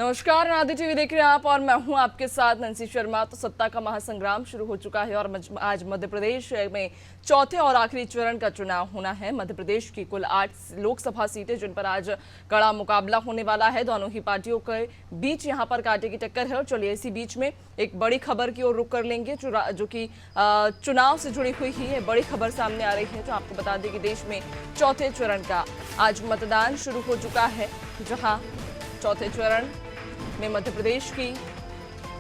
नमस्कार, नादी टीवी देख रहे हैं आप और मैं हूं आपके साथ नंसी शर्मा। तो सत्ता का महासंग्राम शुरू हो चुका है और आज मध्य प्रदेश में चौथे और आखिरी चरण का चुनाव होना है। मध्य प्रदेश की कुल 8 लोकसभा सीटें जिन पर आज कड़ा मुकाबला होने वाला है। दोनों ही पार्टियों के बीच यहां पर कांटे की टक्कर है। और चलिए इसी बीच में एक बड़ी खबर की ओर रुख कर लेंगे जो कि चुनाव से जुड़ी हुई ही है। बड़ी खबर सामने आ रही है जो आपको बता दें कि देश में चौथे चरण का आज मतदान शुरू हो चुका है, जहां चौथे चरण में मध्य प्रदेश की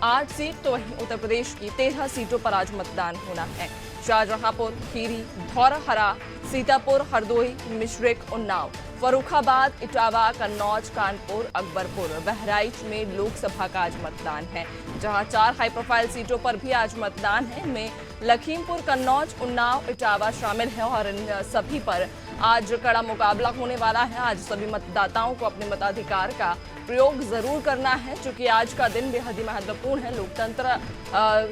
8 सीट तो वहीं उत्तर प्रदेश की 13 सीटों पर आज मतदान होना है। शाहजहांपुर, खीरी, धौरहरा, सीतापुर, हरदोई, मिश्रिक, उन्नाव, फर्रुखाबाद, इटावा, कन्नौज, कानपुर, अकबरपुर, बहराइच में लोकसभा का आज मतदान है, जहां 4 हाई प्रोफाइल सीटों पर भी आज मतदान है। इनमें लखीमपुर, कन्नौज, उन्नाव, इटावा शामिल है और इन सभी पर आज कड़ा मुकाबला होने वाला है। आज सभी मतदाताओं को अपने मताधिकार का प्रयोग जरूर करना है, क्योंकि आज का दिन बेहद ही महत्वपूर्ण है।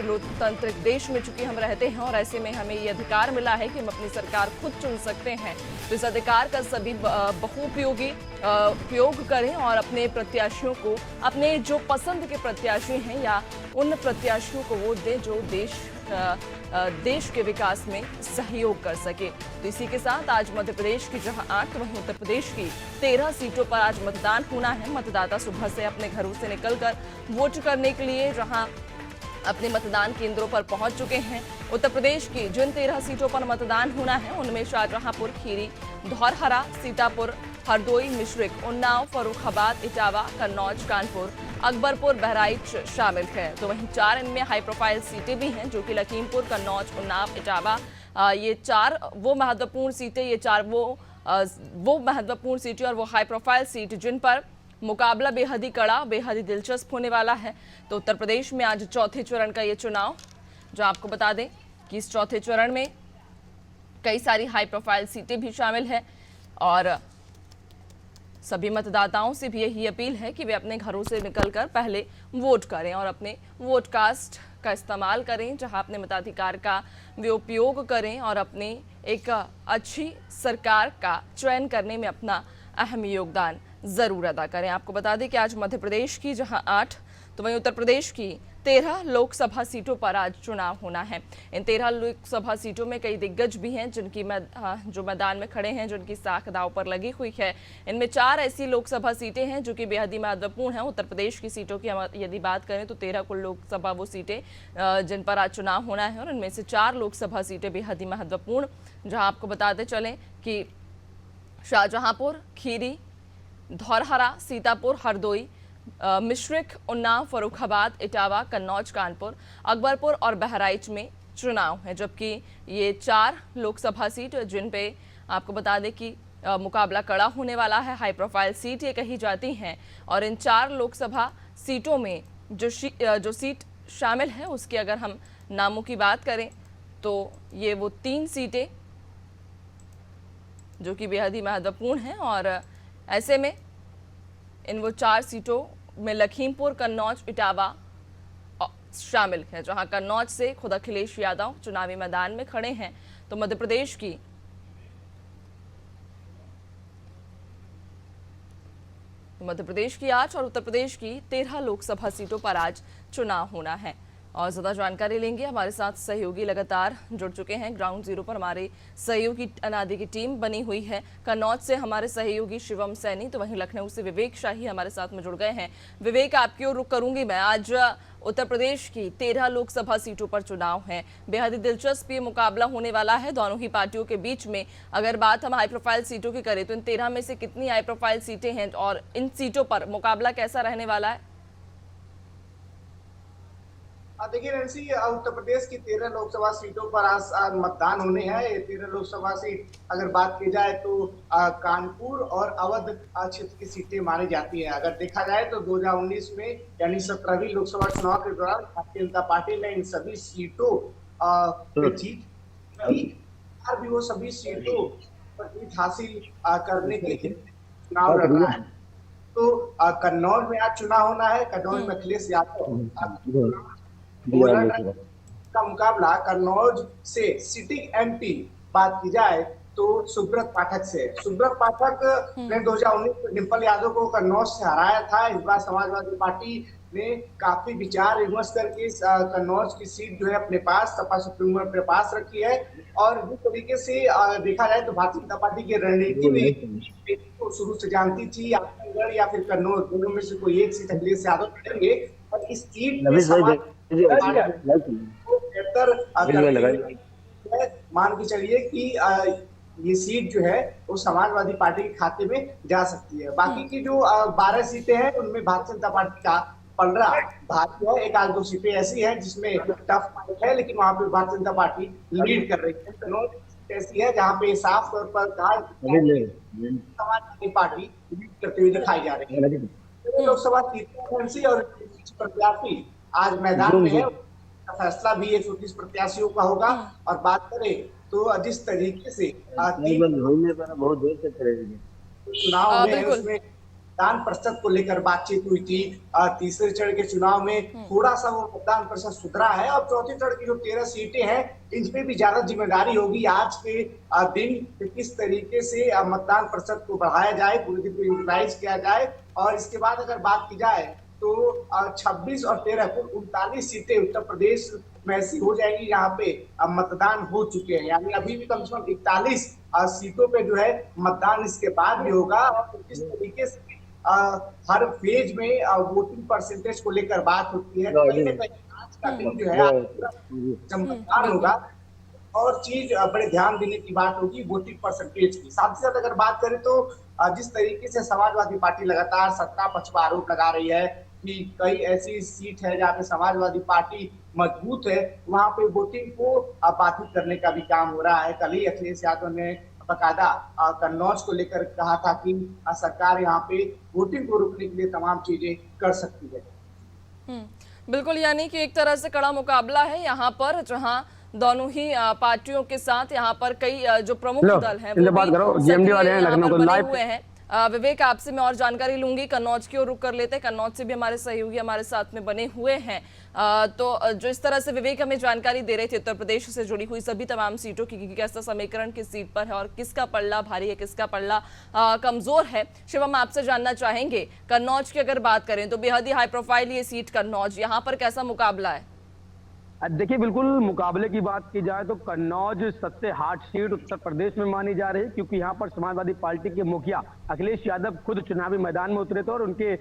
लोकतांत्रिक देश में चूंकि हम रहते हैं और ऐसे में हमें ये अधिकार मिला है कि हम अपनी सरकार खुद चुन सकते हैं। तो इस अधिकार का सभी बहुउपयोगी उपयोग करें और अपने प्रत्याशियों को, अपने जो पसंद के प्रत्याशी हैं या उन प्रत्याशियों को वोट दें जो देश के विकास में सहयोग कर सके। तो इसी के साथ आज मध्य प्रदेश की जहां 8 वहीं उत्तर प्रदेश की 13 सीटों पर आज मतदान होना है। मतदाता सुबह से अपने घरों से निकलकर वोट करने के लिए जहां अपने मतदान केंद्रों पर पहुंच चुके हैं। उत्तर प्रदेश की जिन 13 सीटों पर मतदान होना है उनमें शाहजहांपुर, खीरी, धौरहरा, सीतापुर, हरदोई, मिश्रिक, उन्नाव, फर्रुखाबाद, इटावा, कन्नौज, कानपुर, अकबरपुर, बहराइच शामिल है। तो वहीं 4 इनमें हाई प्रोफाइल सीटें भी हैं, जो कि लखीमपुर, कन्नौज, उन्नाव, इटावा, ये 4 वो महत्वपूर्ण सीटें, ये 4 वो महत्वपूर्ण सीटें और वो हाई प्रोफाइल सीट जिन पर मुकाबला बेहद ही कड़ा, बेहद ही दिलचस्प होने वाला है। तो उत्तर प्रदेश में आज चौथे चरण का ये चुनाव, जो आपको बता दें कि इस चौथे चरण में कई सारी हाई प्रोफाइल सीटें भी शामिल है और सभी मतदाताओं से भी यही अपील है कि वे अपने घरों से निकलकर पहले वोट करें और अपने वोट कास्ट का इस्तेमाल करें, जहां अपने मताधिकार का वे उपयोग करें और अपने एक अच्छी सरकार का चयन करने में अपना अहम योगदान जरूर अदा करें। आपको बता दें कि आज मध्य प्रदेश की जहां 8 तो वहीं उत्तर प्रदेश की 13 लोकसभा सीटों पर आज चुनाव होना है। इन 13 लोकसभा सीटों में कई दिग्गज भी हैं जिनकी जो मैदान में खड़े हैं, जिनकी साख दांव पर लगी हुई है। इनमें 4 ऐसी लोकसभा सीटें हैं जो कि बेहद ही महत्वपूर्ण हैं। उत्तर प्रदेश की सीटों की यदि बात करें तो 13 कुल लोकसभा वो सीटें जिन पर आज चुनाव होना है और इनमें से 4 लोकसभा सीटें बेहद ही महत्वपूर्ण, जहाँ आपको बताते चलें कि शाहजहांपुर, खीरी, धौरहरा, सीतापुर, हरदोई, मिश्रिक, उन्नाव, फर्रुखाबाद, इटावा, कन्नौज, कानपुर, अकबरपुर और बहराइच में चुनाव है। जबकि ये 4 लोकसभा सीट जिन पे आपको बता दें कि मुकाबला कड़ा होने वाला है, हाई प्रोफाइल सीट ये कही जाती हैं। और इन 4 लोकसभा सीटों में जो सीट शामिल है उसकी अगर हम नामों की बात करें तो ये वो 3 सीटें जो कि बेहद ही महत्वपूर्ण हैं और ऐसे में इन वो 4 सीटों में लखीमपुर, कन्नौज, इटावा शामिल है, जहां कन्नौज से खुद अखिलेश यादव चुनावी मैदान में खड़े हैं। तो मध्य प्रदेश की की 8 और उत्तर प्रदेश की 13 लोकसभा सीटों पर आज चुनाव होना है। और ज़्यादा जानकारी लेंगे, हमारे साथ सहयोगी लगातार जुड़ चुके हैं। ग्राउंड जीरो पर हमारे सहयोगी अनादि की टीम बनी हुई है। कन्नौज से हमारे सहयोगी शिवम सैनी, तो वहीं लखनऊ से विवेक शाही हमारे साथ में जुड़ गए हैं। विवेक, आपकी ओर रुख करूंगी मैं। आज उत्तर प्रदेश की 13 लोकसभा सीटों पर चुनाव है, बेहद ही दिलचस्प ये मुकाबला होने वाला है दोनों ही पार्टियों के बीच में। अगर बात हम हाई प्रोफाइल सीटों की करें तो इन 13 में से कितनी हाई प्रोफाइल सीटें हैं और इन सीटों पर मुकाबला कैसा रहने वाला है? देखिए नैन्सी, उत्तर प्रदेश की 13 लोकसभा सीटों पर आज मतदान होने हैं। ये 13 लोकसभा सीट अगर बात की जाए तो कानपुर और अवध क्षेत्र की सीटें मानी जाती हैं। अगर देखा जाए तो 2019 में यानी 17वीं लोकसभा चुनाव के दौरान भारतीय जनता पार्टी ने इन सभी सीटों पे जीत भी वो सभी सीटों पर जीत हासिल करने के लिए चुनाव लड़ है। तो कन्नौज में आज चुनाव होना है। कन्नौज में अखिलेश यादव का मुकाबला कन्नौज से सिटिंग एमपी बात की जाए तो सुब्रत पाठक से। सुब्रत पाठक ने 2019 में डिंपल यादव को कन्नौज से हराया था। इस बार समाजवादी पार्टी ने काफी विचार विमर्श करके इस कन्नौज की सीट जो है अपने पास सपा सुप्रीमो अपने पास रखी है। और जिस तरीके से देखा जाए तो भारतीय जनता पार्टी की रणनीति में तो शुरू से जानती थी आजमगढ़ या फिर कन्नौज, दोनों में से कोई एक सीट अखिलेश यादव लड़ेंगे। और इस सीट में मान के चलिए कि ये सीट जो है वो समाजवादी पार्टी के खाते में जा सकती है। बाकी की जो 12 सीटें हैं उनमें भारतीय जनता पार्टी का पलड़ा भारी है। एक आध दो सीटें ऐसी हैं जिसमें टफ फाइट है, लेकिन वहां पे भारतीय जनता पार्टी लीड कर रही है। कन्नौज ऐसी है जहां पे साफ तौर पर समाजवादी पार्टी लीड करते हुए दिखाई जा रही है। लोकसभा सीटें और प्रत्याशी आज मैदान में है। फैसला भी 130 प्रत्याशियों का होगा। और बात करें तो जिस तरीके से बहुत देर से चुनाव में उसमें मतदान प्रतिशत को लेकर बातचीत हुई थी। तीसरे चरण के चुनाव में थोड़ा सा वो मतदान प्रतिशत सुधरा है। और चौथे चरण की जो 13 सीटें हैं इन पे भी ज्यादा जिम्मेदारी होगी आज के दिन किस तरीके से मतदान प्रतिशत को बढ़ाया जाए, पूरे दिन को यूटिलाइज किया जाए। और इसके बाद अगर बात की जाए तो 26 और 13 कुल 39 सीटें उत्तर प्रदेश में ऐसी हो जाएंगी जहाँ पे मतदान हो चुके हैं। यानी अभी भी कम से कम 41 सीटों पे जो है मतदान इसके बाद भी होगा। और किस तरीके से हर फेज में वोटिंग परसेंटेज को लेकर बात होती है, कहीं ना कहीं आज का दिन जो है चमत्कार होगा। और चीज बड़े ध्यान देने की बात होगी वोटिंग परसेंटेज की। साथ ही साथ अगर बात करें तो जिस तरीके से समाजवादी पार्टी लगातार सत्ता पक्ष पर आरोप लगा रही है कि कई ऐसी सीट है जहाँ पे समाजवादी पार्टी मजबूत है, वहां पे वोटिंग को बाधित करने का भी काम हो रहा है। कल ही अखिलेश यादव ने बकायदा कन्नौज को लेकर कहा था कि सरकार यहाँ पे वोटिंग को रोकने के लिए तमाम चीजें कर सकती है। बिल्कुल, यानी कि एक तरह से कड़ा मुकाबला है यहाँ पर, जहाँ दोनों ही पार्टियों के साथ यहाँ पर कई जो प्रमुख दल हैं वो बने हुए हैं। विवेक, आपसे मैं और जानकारी लूंगी। कन्नौज की ओर रुक कर लेते हैं। कन्नौज से भी हमारे सहयोगी हमारे साथ में बने हुए हैं। तो जो इस तरह से विवेक हमें जानकारी दे रहे थे उत्तर प्रदेश से जुड़ी हुई सभी तमाम सीटों की, कैसा समीकरण किस सीट पर है और किसका पल्ला भारी है, किसका पल्ला कमजोर है। शिवम, आपसे जानना चाहेंगे कन्नौज की अगर बात करें तो बेहद ही हाई प्रोफाइल ये सीट कन्नौज, यहाँ पर कैसा मुकाबला है? देखिए, बिल्कुल मुकाबले की बात की जाए तो कन्नौज सबसे हार्ड सीट उत्तर प्रदेश में मानी जा रही है, क्योंकि यहाँ पर समाजवादी पार्टी के मुखिया अखिलेश यादव खुद चुनावी मैदान में उतरे थे। और उनके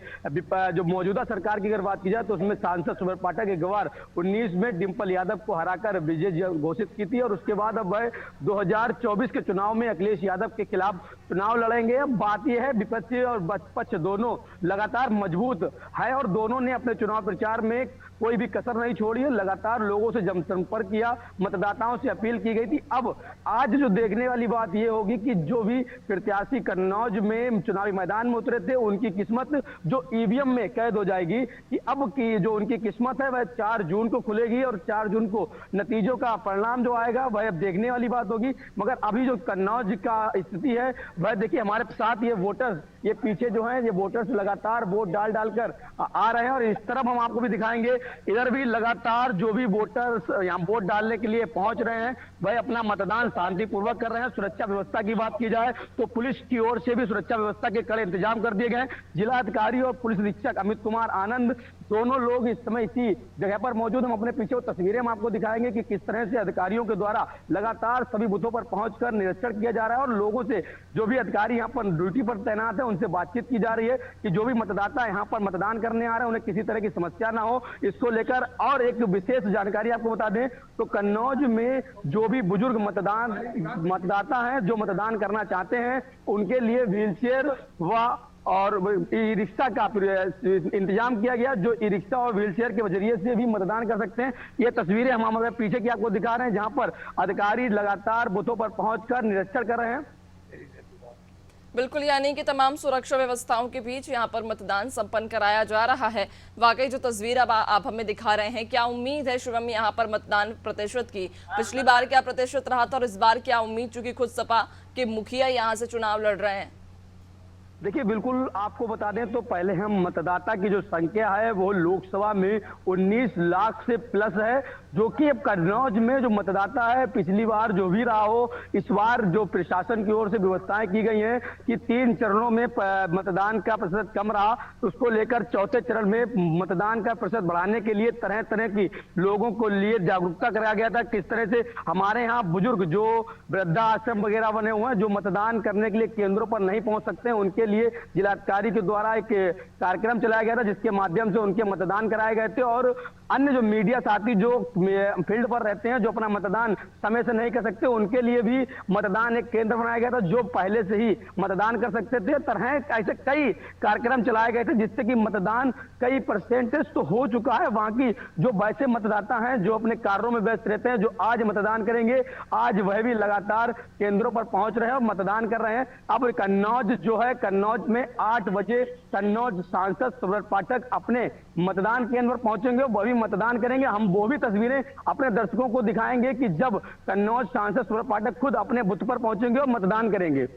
जो मौजूदा सरकार की अगर बात की जाए तो उसमें सांसद सुब्रत पाठक एक बार 19 में डिंपल यादव को हराकर विजय घोषित की थी। और उसके बाद अब वह 2024 के चुनाव में अखिलेश यादव के खिलाफ चुनाव लड़ेंगे। अब बात यह है, विपक्षी और पक्ष दोनों लगातार मजबूत है और दोनों ने अपने चुनाव प्रचार में कोई भी कसर नहीं छोड़ी है। लगातार लोगों से जनसंपर्क किया, मतदाताओं से अपील की गई थी। अब आज जो देखने वाली बात यह होगी कि जो भी प्रत्याशी कन्नौज में चुनावी मैदान में उतरे थे उनकी किस्मत जो ईवीएम में कैद हो जाएगी कि अब की जो उनकी किस्मत है वह 4 जून को खुलेगी। और 4 जून को नतीजों का परिणाम जो आएगा वह अब देखने वाली बात होगी। मगर अभी जो कन्नौज का स्थिति है वह देखिए, हमारे साथ ये वोटर्स, ये पीछे जो है ये वोटर्स लगातार वोट डालकर आ रहे हैं। और इस तरफ हम आपको भी दिखाएंगे, इधर भी लगातार जो भी वोटर्स यहाँ वोट डालने के लिए पहुंच रहे हैं वह अपना मतदान शांतिपूर्वक कर रहे हैं। सुरक्षा व्यवस्था की बात की जाए तो पुलिस की ओर से भी सुरक्षा व्यवस्था के कड़े इंतजाम कर दिए गए हैं। जिला अधिकारी और पुलिस अधीक्षक अमित कुमार आनंद दोनों लोग इस समय इसी जगह पर मौजूद हैं। अपने पीछे वो तस्वीरें हम आपको दिखाएंगे कि किस तरह से अधिकारियों के द्वारा लगातार सभी बूथों पर पहुंचकर निरीक्षण किया जा रहा है। और लोगों से, जो भी अधिकारी यहाँ पर ड्यूटी पर तैनात है, उनसे बातचीत की जा रही है कि जो भी मतदाता यहाँ पर मतदान करने आ रहे हैं उन्हें किसी तरह की समस्या ना हो, इसको लेकर। और एक विशेष जानकारी आपको बता दें तो कन्नौज में जो भी बुजुर्ग मतदाता हैं जो मतदान करना चाहते हैं उनके लिए व्हीलचेयर और ई रिक्शा का इंतजाम किया गया, जो ई रिक्शा और व्हीलचेयर के जरिए से भी मतदान कर सकते हैं। ये तस्वीरें हम हमारे पीछे की आपको दिखा रहे हैं, जहां पर अधिकारी लगातार बूथों पर पहुंचकर निरीक्षण कर रहे हैं। बिल्कुल, यानी कि तमाम सुरक्षा व्यवस्थाओं के बीच यहाँ पर मतदान संपन्न कराया जा रहा है। वाकई जो तस्वीर अब आप हमें दिखा रहे हैं, क्या उम्मीद है शिवम यहाँ पर मतदान प्रतिशत की? पिछली बार क्या प्रतिशत रहा था और इस बार क्या उम्मीद, चूंकि खुद सपा के मुखिया यहाँ से चुनाव लड़ रहे हैं? देखिए बिल्कुल आपको बता दें तो पहले हम मतदाता की जो संख्या है वो लोकसभा में 19 लाख से प्लस है, जो कि अब कन्नौज में जो मतदाता है पिछली बार जो भी रहा हो, इस बार जो प्रशासन की ओर से व्यवस्थाएं की गई हैं कि 3 चरणों में मतदान का प्रतिशत कम रहा, तो उसको लेकर चौथे चरण में मतदान का प्रतिशत बढ़ाने के लिए तरह तरह की लोगों को लिए जागरूकता कराया गया था। किस तरह से हमारे यहाँ बुजुर्ग जो वृद्धा आश्रम वगैरह बने हुए हैं जो मतदान करने के लिए केंद्रों पर नहीं पहुंच सकते हैं, उनके लिए जिलाधिकारी के द्वारा एक कार्यक्रम चलाया गया था जिसके माध्यम से उनके मतदान कराए गए थे। और अन्य जो मीडिया साथी जो फील्ड पर रहते हैं जो अपना मतदान समय से नहीं कर सकते, उनके लिए भी मतदान एक केंद्र बनाया गया था जो पहले से ही मतदान कर सकते थे। तरह ऐसे कई कार्यक्रम चलाए गए थे जिससे कि मतदान कई परसेंटेज तो हो चुका है। वहां की जो वैसे मतदाता हैं जो अपने कार्यों में व्यस्त रहते हैं, जो आज मतदान करेंगे, आज वह भी लगातार केंद्रों पर पहुंच रहे हैं और मतदान कर रहे हैं। अब कन्नौज जो है, कन्नौज में 8 बजे कन्नौज सांसद सुब्रत पाठक अपने मतदान केंद्र पर पहुंचेंगे, वह भी मतदान करेंगे। हम वो भी तस्वीरें अपने दर्शकों को दिखाएंगे कि जब कन्नौज सांसद सुब्रत पाठक खुद अपने बूथ पर पहुंचेंगे और मतदान करेंगे।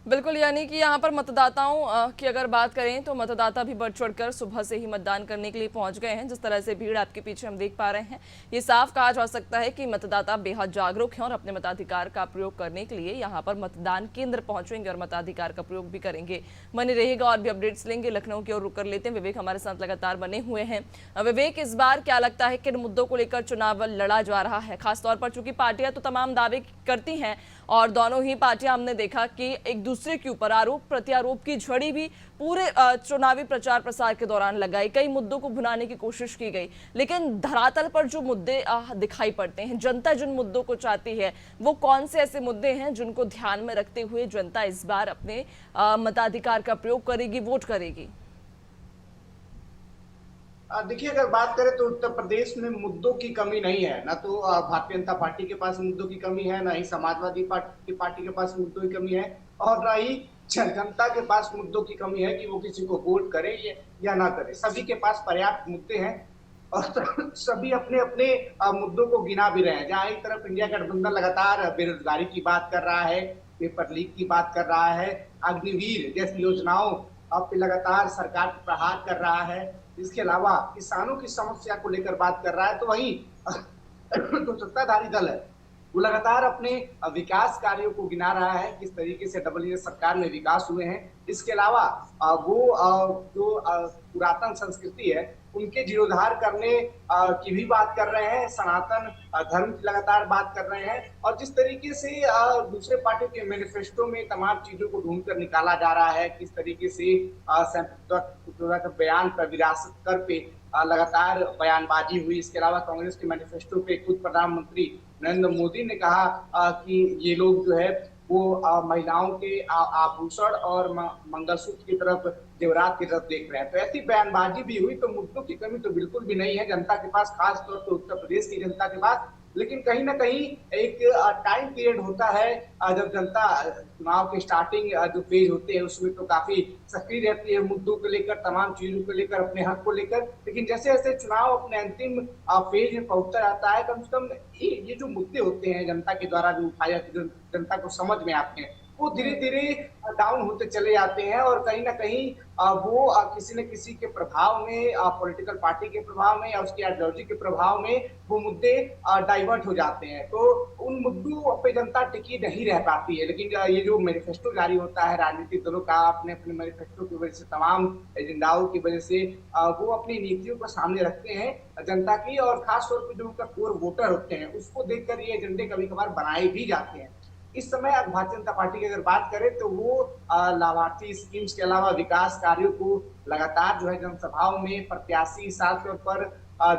बिल्कुल, यानी कि यहाँ पर मतदाताओं की अगर बात करें तो मतदाता भी बढ़ चढ़कर सुबह से ही मतदान करने के लिए पहुंच गए हैं। जिस तरह से भीड़ आपके पीछे हम देख पा रहे हैं, ये साफ कहा जा सकता है कि मतदाता बेहद जागरूक हैं और अपने मताधिकार का प्रयोग करने के लिए यहाँ पर मतदान केंद्र पहुंचेंगे और मताधिकार का प्रयोग भी करेंगे। बने रहेगा और भी अपडेट्स लेंगे। लखनऊ की ओर रुक कर लेते हैं, विवेक हमारे साथ लगातार बने हुए हैं। विवेक, इस बार क्या लगता है किन मुद्दों को लेकर चुनाव लड़ा जा रहा है? खासतौर पर चूंकि पार्टियां तो तमाम दावे करती हैं और दोनों ही पार्टियां हमने देखा कि एक दूसरे के ऊपर आरोप प्रत्यारोप की झड़ी भी पूरे चुनावी प्रचार प्रसार के दौरान लगाई। कई मुद्दों को भुनाने की कोशिश की गई, लेकिन धरातल पर जो मुद्दे दिखाई पड़ते हैं, जनता जिन मुद्दों को चाहती है, वो कौन से ऐसे मुद्दे हैं जिनको ध्यान में रखते हुए जनता इस बार अपने मताधिकार का प्रयोग करेगी, वोट करेगी? देखिए, अगर बात करें तो उत्तर प्रदेश में मुद्दों की कमी नहीं है। ना तो भारतीय जनता पार्टी के पास मुद्दों की कमी है, ना ही समाजवादी पार्टी के पास मुद्दों की कमी है, और ना ही जनता के पास मुद्दों की कमी है कि वो किसी को वोट करे या ना करे। सभी के पास पर्याप्त मुद्दे हैं और सभी अपने अपने मुद्दों को गिना भी रहे हैं। जहाँ एक तरफ इंडिया गठबंधन लगातार बेरोजगारी की बात कर रहा है, पेपर लीक की बात कर रहा है, अग्निवीर जैसी योजनाओं पे लगातार सरकार पर प्रहार कर रहा है, इसके अलावा किसानों की समस्या को लेकर बात कर रहा है, तो वहीं जो सत्ताधारी दल है वो लगातार अपने विकास कार्यों को गिना रहा है, किस तरीके से डबल इंजन सरकार में विकास हुए हैं। इसके अलावा वो जो पुरातन संस्कृति है उनके जीर्णोद्धार करने की भी बात कर रहे हैं, सनातन धर्म की लगातार बात कर रहे हैं। और जिस तरीके से दूसरे पार्टी के मैनिफेस्टो में तमाम चीजों को ढूंढ कर निकाला जा रहा है, किस तरीके से बयान पर विरासत कर पे लगातार बयानबाजी हुई। इसके अलावा कांग्रेस के मैनिफेस्टो पे खुद प्रधानमंत्री नरेंद्र मोदी ने कहा कि ये लोग जो है वो महिलाओं के आभूषण और मंगलसूत्र की तरफ, जेवरात की तरफ देख रहे हैं। तो ऐसी बयानबाजी भी हुई। तो मुद्दों की कमी तो बिल्कुल भी नहीं है जनता के पास, खास तौर पर उत्तर प्रदेश की जनता के पास। लेकिन कहीं ना कहीं एक टाइम पीरियड होता है जब जनता चुनाव के स्टार्टिंग जो फेज होते हैं उसमें तो काफी सक्रिय रहती है मुद्दों को लेकर, तमाम चीजों को लेकर, अपने हक को लेकर। लेकिन जैसे जैसे चुनाव अपने अंतिम फेज में पहुंचता जाता है, कम से कम ये जो मुद्दे होते हैं जनता के द्वारा जो उठाए जाते हैं, जो जनता को समझ में आते हैं, वो धीरे धीरे डाउन होते चले जाते हैं। और कहीं ना कहीं वो किसी न किसी के प्रभाव में, पॉलिटिकल पार्टी के प्रभाव में या उसकी आइडियोलॉजी के प्रभाव में वो मुद्दे डाइवर्ट हो जाते हैं। तो उन मुद्दों पे जनता टिकी नहीं रह पाती है। लेकिन ये जो मैनिफेस्टो जारी होता है राजनीतिक दलों का, अपने अपने मैनिफेस्टो की वजह से, तमाम एजेंडाओं की वजह से वो अपनी नीतियों को सामने रखते हैं जनता की, और खासतौर पर जो उनका कोर वोटर होते हैं उसको देखकर ये एजेंडे कभी कभार बनाए भी जाते हैं। इस समय भारतीय जनता पार्टी की अगर बात करें तो वो लाभार्थी स्कीम्स के अलावा विकास कार्यों को लगातार जो है जनसभाओं में प्रत्याशी, साथ तौर पर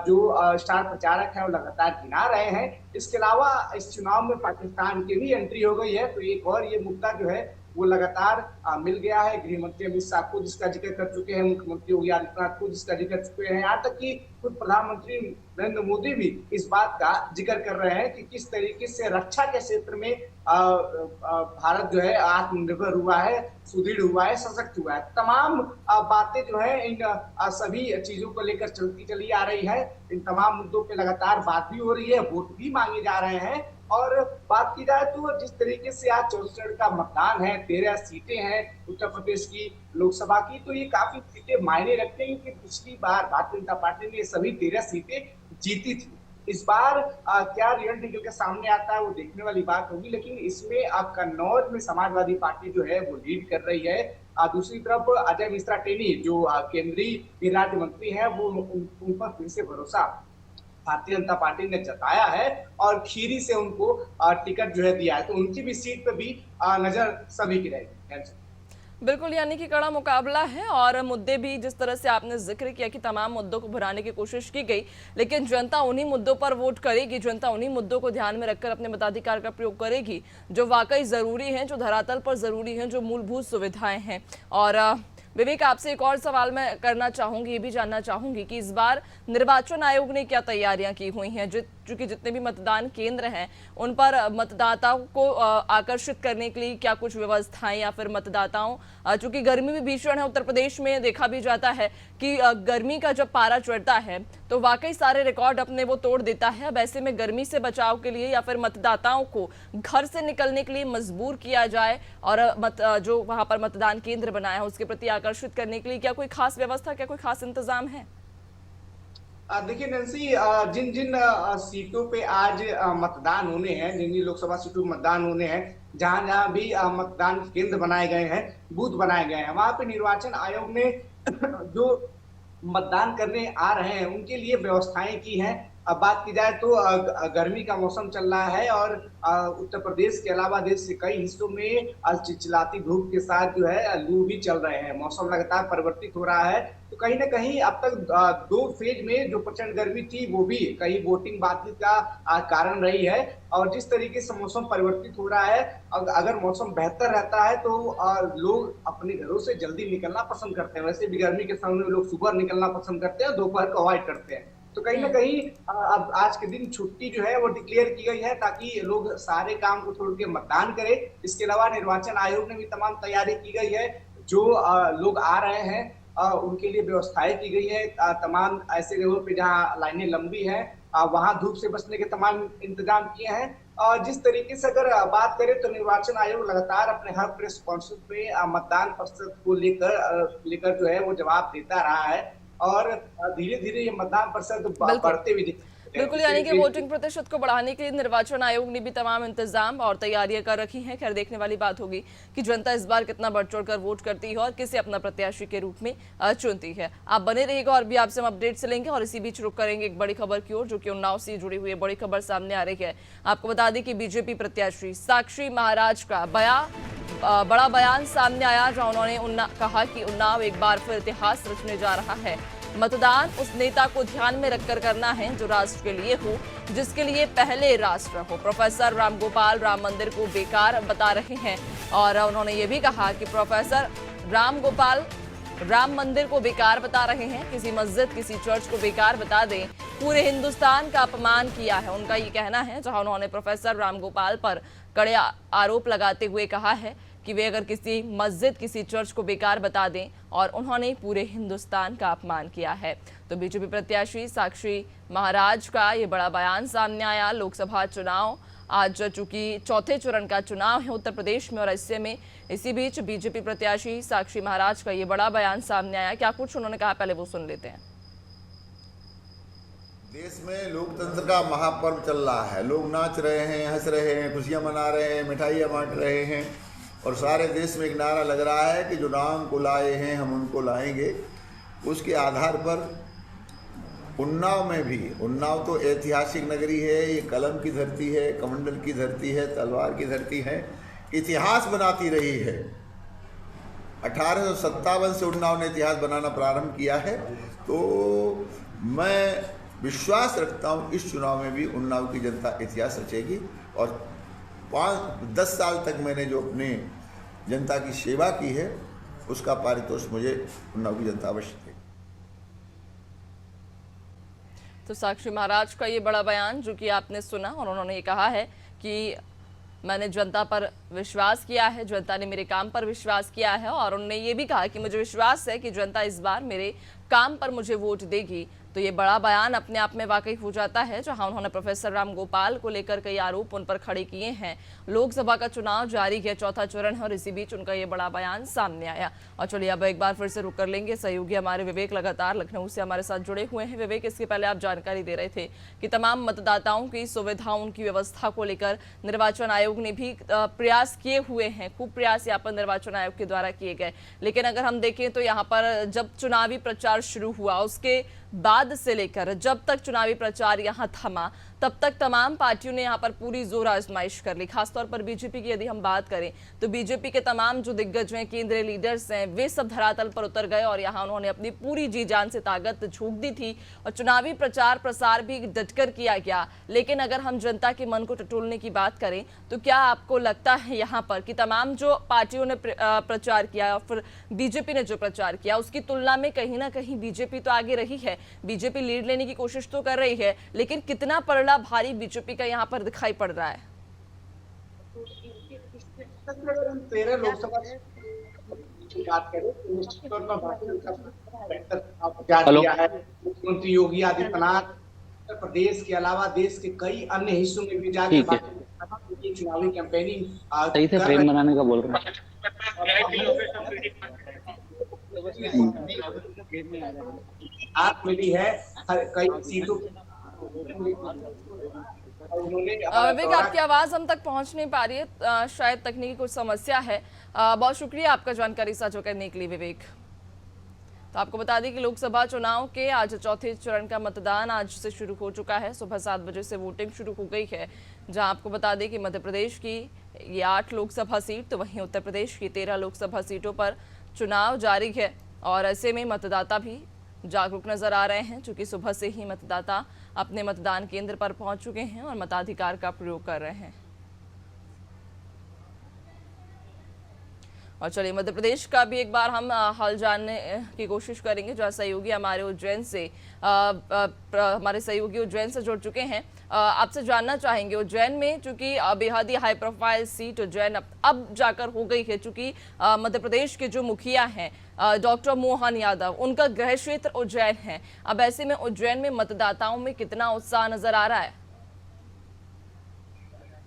जो स्टार प्रचारक हैं वो लगातार गिना रहे हैं। इसके अलावा इस चुनाव में पाकिस्तान की भी एंट्री हो गई है, तो एक और ये मुद्दा जो है वो लगातार मिल गया है। गृह मंत्री अमित शाह खुद इसका जिक्र कर चुके हैं, मुख्यमंत्री योगी आदित्यनाथ खुद इसका जिक्र कर चुके हैं, यहाँ तक कि खुद प्रधानमंत्री नरेंद्र मोदी भी इस बात का जिक्र कर रहे हैं कि किस तरीके से रक्षा के क्षेत्र में भारत जो है आत्मनिर्भर हुआ है, सुदृढ़ हुआ है, सशक्त हुआ है। तमाम बातें जो है इन सभी चीजों को लेकर चलती चली आ रही है। इन तमाम मुद्दों पे लगातार बात भी हो रही है, वोट भी मांगे जा रहे हैं। और बात बात की जाए तो जिस तरीके से आज 64 का मतदान है, 13 सीटें हैं उत्तर प्रदेश की लोकसभा की, तो ये काफी सीटें मायने रखते हैं कि पिछली बार भारतीय जनता पार्टी ने सभी 13 सीटें जीती थी। इस बार क्या रिजल्ट निकल के सामने आता है वो देखने वाली बात होगी, लेकिन इसमें कन्नौज में समाजवादी पार्टी जो है वो लीड कर रही है। दूसरी तरफ अजय मिश्रा टेनी जो केंद्रीय गृह राज्य मंत्री है वो उन पर फिर से भरोसा भारतीय जनता पार्टी ने जताया है और खीरी से उनको टिकट जो है दिया है, तो उनकी भी सीट पर भी नजर सभी की रहेगी। बिल्कुल, यानी कि कड़ा मुकाबला है और मुद्दे भी जिस तरह से आपने जिक्र किया कि तमाम मुद्दों को भुनाने की कोशिश की गई, लेकिन जनता उन्हीं मुद्दों पर वोट करेगी, जनता उन्हीं मुद्दों को ध्यान में रखकर अपने मताधिकार का प्रयोग करेगी जो वाकई ज़रूरी हैं, जो धरातल पर ज़रूरी हैं, जो मूलभूत सुविधाएं हैं। और विवेक, आपसे एक और सवाल मैं करना चाहूंगी, ये भी जानना चाहूंगी कि इस बार निर्वाचन आयोग ने क्या तैयारियां की हुई हैं, चूंकि जितने भी मतदान केंद्र हैं उन पर मतदाताओं को आकर्षित करने के लिए क्या कुछ व्यवस्थाएं, या फिर मतदाताओं, चूंकि गर्मी भी भीषण है उत्तर प्रदेश में, देखा भी जाता है कि गर्मी का जब पारा चढ़ता है तो वाकई सारे रिकॉर्ड अपने वो तोड़ देता है। अब ऐसे में गर्मी से बचाव के लिए या फिर मतदाताओं को घर से निकलने के लिए मजबूर किया जाए और जो वहां पर मतदान केंद्र बनाया है उसके प्रति आकर्षित करने के लिए क्या कोई खास व्यवस्था, क्या कोई खास इंतजाम है? देखिए नैन्सी, जिन जिन सीटों पे आज मतदान होने हैं, जिन जिन लोकसभा सीटों पे मतदान होने हैं, जहां जहां भी मतदान केंद्र बनाए गए हैं, बूथ बनाए गए हैं, वहां पे निर्वाचन आयोग ने जो मतदान करने आ रहे हैं उनके लिए व्यवस्थाएं की हैं। अब बात की जाए तो गर्मी का मौसम चल रहा है और उत्तर प्रदेश के अलावा देश के कई हिस्सों में चिलचिलाती धूप के साथ जो है लू भी चल रहे हैं, मौसम लगातार परिवर्तित हो रहा है। तो कहीं ना कहीं अब तक 2 फेज में जो प्रचंड गर्मी थी वो भी कहीं वोटिंग बाधित का कारण रही है। और जिस तरीके से मौसम परिवर्तित हो रहा है, अगर मौसम बेहतर रहता है तो लोग अपने घरों से जल्दी निकलना पसंद करते हैं। वैसे भी गर्मी के समय में लोग सुबह निकलना पसंद करते हैं, दोपहर को अवॉइड करते हैं। तो कहीं ना कहीं अब आज के दिन छुट्टी जो है वो डिक्लेयर की गई है ताकि लोग सारे काम को छोड़ के मतदान करें। इसके अलावा निर्वाचन आयोग ने भी तमाम तैयारी की गई है। जो लोग आ रहे हैं उनके लिए व्यवस्थाएं की गई है। तमाम ऐसे जगहों पे जहाँ लाइनें लंबी हैं वहां धूप से बचने के तमाम इंतजाम किए हैं। और जिस तरीके से अगर बात करें तो निर्वाचन आयोग लगातार अपने हर प्रेस कॉन्फ्रेंस में मतदान प्रतिशत को लेकर जो है वो जवाब देता रहा है और धीरे धीरे ये मतदान प्रतिशत बढ़ते हुए बिल्कुल, यानी कि वोटिंग प्रतिशत को बढ़ाने के लिए निर्वाचन आयोग ने भी तमाम इंतजाम और तैयारियां कर रखी हैं। खैर, देखने वाली बात होगी कि जनता इस बार कितना बढ़ चढ़ कर वोट करती है और किसे अपना प्रत्याशी के रूप में चुनती है। आप बने रहिएगा और भी आपसे हम अपडेट्स लेंगे। और इसी बीच रुक करेंगे एक बड़ी खबर की ओर, जो कि उन्नाव से जुड़ी हुई बड़ी खबर सामने आ रही है। आपको बता दें कि बीजेपी प्रत्याशी साक्षी महाराज का बड़ा बयान सामने आया, जहां उन्होंने कहा कि उन्नाव एक बार फिर इतिहास रचने जा रहा है। मतदान उस नेता को ध्यान में रखकर करना है जो राष्ट्र के लिए हो, जिसके लिए पहले राष्ट्र हो। प्रोफेसर रामगोपाल राम मंदिर को बेकार बता रहे हैं और उन्होंने ये भी कहा कि प्रोफेसर रामगोपाल राम मंदिर को बेकार बता रहे हैं, किसी मस्जिद किसी चर्च को बेकार बता दें, पूरे हिंदुस्तान का अपमान किया है, उनका ये कहना है। जहां उन्होंने प्रोफेसर रामगोपाल पर कड़े आरोप लगाते हुए कहा है कि वे अगर किसी मस्जिद किसी चर्च को बेकार बता दें और उन्होंने पूरे हिंदुस्तान का अपमान किया है। तो बीजेपी प्रत्याशी साक्षी महाराज का ये बड़ा बयान सामने आया। लोकसभा चुनाव आज चूंकि चौथे चरण का चुनाव है उत्तर प्रदेश में और ऐसे में इसी बीच बीजेपी प्रत्याशी साक्षी महाराज का ये बड़ा बयान सामने आया। क्या कुछ उन्होंने कहा, पहले वो सुन लेते हैं। देश में लोकतंत्र का महापर्व चल रहा है, लोग नाच रहे हैं, हंस रहे हैं, खुशियां मना रहे हैं, मिठाइयां बांट रहे हैं और सारे देश में एक नारा लग रहा है कि जो राम को लाए हैं हम उनको लाएंगे। उसके आधार पर उन्नाव में भी, उन्नाव तो ऐतिहासिक नगरी है, ये कलम की धरती है, कमंडल की धरती है, तलवार की धरती है, इतिहास बनाती रही है। 1857 से उन्नाव ने इतिहास बनाना प्रारंभ किया है। तो मैं विश्वास रखता हूँ इस चुनाव में भी उन्नाव की जनता इतिहास रचेगी और 5-10 साल तक मैंने जो अपने जनता की सेवा की है उसका पारितोष मुझे उन्नाव की जनता अवश्य देगी। तो साक्षी महाराज का ये बड़ा बयान जो कि आपने सुना और उन्होंने ये कहा है कि मैंने जनता पर विश्वास किया है, जनता ने मेरे काम पर विश्वास किया है और उन्होंने ये भी कहा कि मुझे विश्वास है कि जनता इस बार मेरे काम पर मुझे वोट देगी। तो ये बड़ा बयान अपने आप में वाकई हो जाता है, जहां उन्होंने प्रोफेसर राम गोपाल को लेकर कई आरोप उन पर खड़े किए हैं। लोकसभा का चुनाव जारी है, चौथा चरण है और इसी बीच उनका ये बड़ा बयान सामने आया। और चलिए अब एक बार फिर से रुक कर लेंगे, सहयोगी हमारे विवेक लगातार लखनऊ से हमारे साथ जुड़े हुए हैं। विवेक, इसके पहले आप जानकारी दे रहे थे कि तमाम मतदाताओं की सुविधाओं, उनकी व्यवस्था को लेकर निर्वाचन आयोग ने भी प्रयास किए हुए हैं, खूब प्रयास यहाँ पर निर्वाचन आयोग के द्वारा किए गए। लेकिन अगर हम देखें तो यहाँ पर जब चुनावी प्रचार शुरू हुआ, उसके बाद से लेकर जब तक चुनावी प्रचार यहाँ थमा, तब तक तमाम पार्टियों ने यहाँ पर पूरी जोर आजमाइश कर ली। खासतौर पर बीजेपी की यदि हम बात करें तो बीजेपी के तमाम जो दिग्गज हैं, केंद्रीय लीडर्स हैं, वे सब धरातल पर उतर गए और यहाँ उन्होंने अपनी पूरी जी जान से ताकत झोंक दी थी और चुनावी प्रचार प्रसार भी डटकर किया गया। लेकिन अगर हम जनता के मन को टटोलने की बात करें तो क्या आपको लगता है यहाँ पर कि तमाम जो पार्टियों ने प्रचार किया और फिर बीजेपी ने जो प्रचार किया, उसकी तुलना में कहीं ना कहीं बीजेपी तो आगे रही है, बीजेपी लीड लेने की कोशिश तो कर रही है, लेकिन कितना पलड़ा भारी बीजेपी का यहाँ पर दिखाई पड़ रहा है? अगर हम 13 लोकसभा की बात करें तो निश्चित तौर पर भारतीय जनता पार्टी बेहतर चुनाव प्रचार किया है। मुख्यमंत्री योगी आदित्यनाथ उत्तर प्रदेश के अलावा देश के कई अन्य हिस्सों में भी जाकर चुनावी कैंपेनिंग सही से फ्रेम बनाने का बोल रहे आप मिली है कई सीटों। विवेक, आपकी आवाज हम तक पहुंच नहीं पा रही है, शायद तकनीकी कुछ समस्या है। बहुत शुक्रिया आपका जानकारी साझा करने के लिए विवेक। तो आपको बता दें कि लोकसभा चुनाव के आज चौथे चरण का मतदान आज से शुरू हो चुका है। सुबह 7 बजे से वोटिंग शुरू हो गई है, जहां आपको बता दें कि मध्य प्रदेश की ये 8 लोकसभा सीट, तो वहीं उत्तर प्रदेश की 13 लोकसभा सीटों पर चुनाव जारी है। और ऐसे में मतदाता भी जागरूक नजर आ रहे हैं, चूंकि सुबह से ही मतदाता अपने मतदान केंद्र पर पहुंच चुके हैं और मताधिकार का प्रयोग कर रहे हैं। और चलिए मध्य प्रदेश का भी एक बार हम हाल जानने की कोशिश करेंगे, जो सहयोगी हमारे उज्जैन से जुड़ चुके हैं। आपसे जानना चाहेंगे, उज्जैन में चूंकि बेहद ही हाई प्रोफाइल सीट उज्जैन अब जाकर हो गई है, चूंकि मध्य प्रदेश के जो मुखिया हैं डॉक्टर मोहन यादव, उनका गृह क्षेत्र उज्जैन है। अब ऐसे में उज्जैन में मतदाताओं में कितना उत्साह नजर आ रहा है?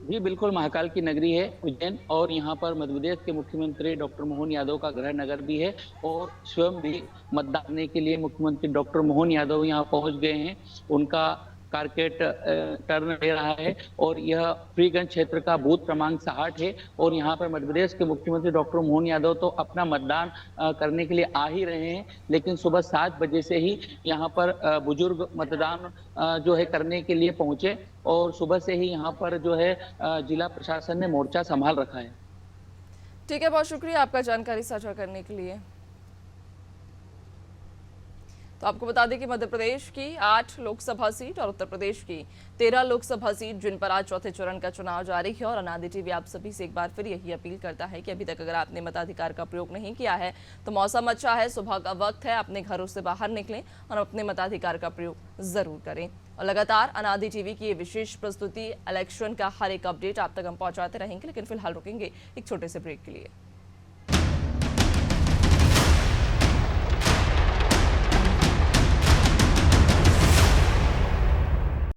जी बिल्कुल, महाकाल की नगरी है उज्जैन और यहाँ पर मध्य प्रदेश के मुख्यमंत्री डॉक्टर मोहन यादव का गृह नगर भी है और स्वयं भी मतदान करने के लिए मुख्यमंत्री डॉक्टर मोहन यादव यहाँ पहुँच गए हैं। उनका कारकेट टर्न ले रहा है और यह फ्रीगंज क्षेत्र का बूथ क्रमांक 60 है और यहाँ पर मध्य प्रदेश के मुख्यमंत्री डॉक्टर मोहन यादव तो अपना मतदान करने के लिए आ ही रहे हैं, लेकिन सुबह 7 बजे से ही यहाँ पर बुजुर्ग मतदान जो है करने के लिए पहुंचे और सुबह से ही यहाँ पर जो है जिला प्रशासन ने मोर्चा संभाल रखा है। ठीक है, बहुत शुक्रिया आपका जानकारी साझा करने के लिए। तो आपको बता दें कि मध्य प्रदेश की 8 लोकसभा सीट और उत्तर प्रदेश की 13 लोकसभा सीट, जिन पर आज चौथे चरण का चुनाव जारी है। और अनादि टीवी आप सभी से एक बार फिर यही अपील करता है कि अभी तक अगर आपने मताधिकार का प्रयोग नहीं किया है तो मौसम अच्छा है, सुबह का वक्त है, अपने घरों से बाहर निकलें और अपने मताधिकार का प्रयोग जरूर करें। और लगातार अनादि टीवी की ये विशेष प्रस्तुति इलेक्शन का हर एक अपडेट आप तक हम पहुंचाते रहेंगे, लेकिन फिलहाल रुकेंगे एक छोटे से ब्रेक के लिए।